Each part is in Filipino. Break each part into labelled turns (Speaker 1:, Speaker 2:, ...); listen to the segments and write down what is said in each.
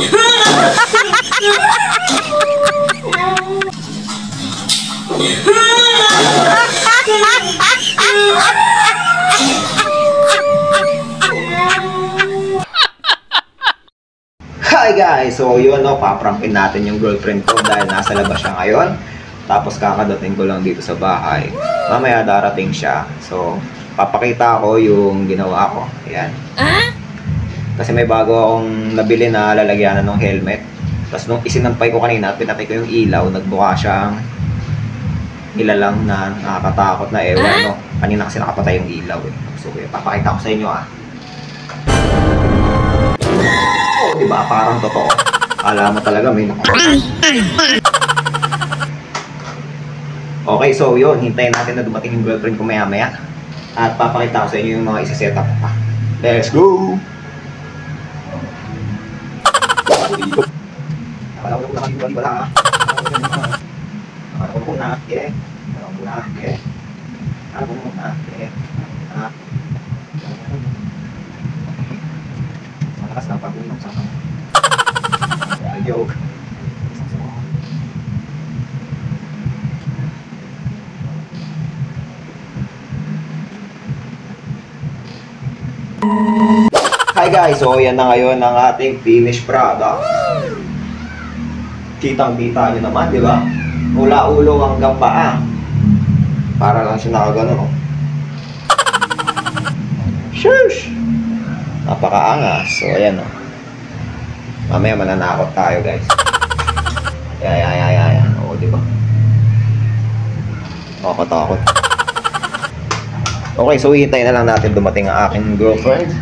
Speaker 1: Hi guys! So yun no, paprangkin natin yung girlfriend ko dahil nasa labas siya ngayon. Tapos kakadating ko lang dito sa bahay. Mamaya darating siya. So papakita ko yung ginawa ko. Ayan. Kasi may bago akong nabili na lalagyanan ng helmet. Tapos nung isinampay ko kanina at pinatay ko yung ilaw, nagbuka siyang nilalang na nakakatakot na ewan no. Kanina kasi nakapatay yung ilaw eh. So papakita ko sa inyo Oh, diba? Parang totoo. Alam mo talaga may Okay, so yun. Hintayin natin na dumating yung girlfriend ko maya-maya. At papakita ko sa inyo yung mga isa-setup pa. Let's go! Nakalaw ko naman yung wala. Nakalaw ko na. Yeah. Nakalaw ko na. Yeah. Nakalaw ko na. Yeah. Malakas na pag-unom sa akin. Joke. Hi guys! So yan na ngayon ang ating finished product. Kitang-kita nyo naman, di ba? Mula ulo hanggang paa. Para lang siya nakagano, no? Shush! Napakaangas. So ayan, no? Mamaya mananakot tayo guys. Ayan. Oo, di ba? Takot. Okay, so hihintayin na lang natin dumating ang aking girlfriend.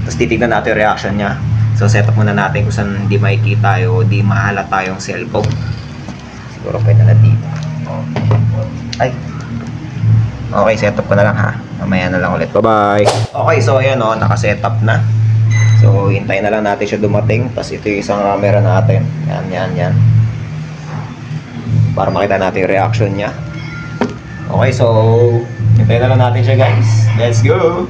Speaker 1: Tapos titignan natin yung reaction niya. So set up muna natin kung saan hindi makikita o di mahalata yung cellphone. Siguro pwede na dito. Ay. Okay, set up ko na lang ha. Mamaya na lang ulit. Bye-bye. Okay, so ayan o, naka-set up na. So hintayin na lang natin siya dumating. Tapos ito yung isang camera natin. Yan. Para makita natin yung reaction niya. Okay, so hintayin na lang natin siya guys. Let's go!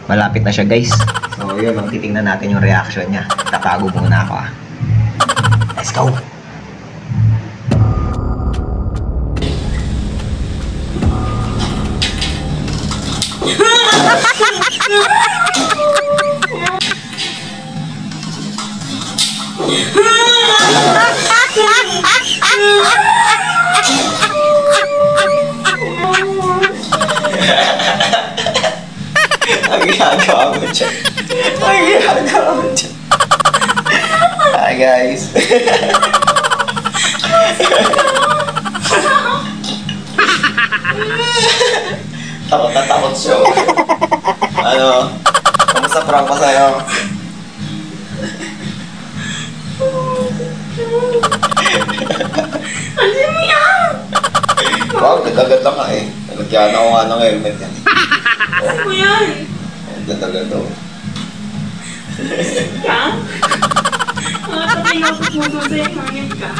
Speaker 1: Malapit na siya guys. So yun, titingnan natin yung reaction niya. Tatago muna ako Let's go! Ang ginagawa mo dyan. Hi guys. Takot na takot siya. Ano? Kamusta prank ko sa'yo?
Speaker 2: Ano yan?
Speaker 1: Wow, ganda-ganda nga eh. Nalagyan ako nga ng helmet yan.
Speaker 2: Ano mo yan?
Speaker 1: Ganda-ganda.
Speaker 2: Ka? Mga tatay nga puso sa'yo, hangin ka.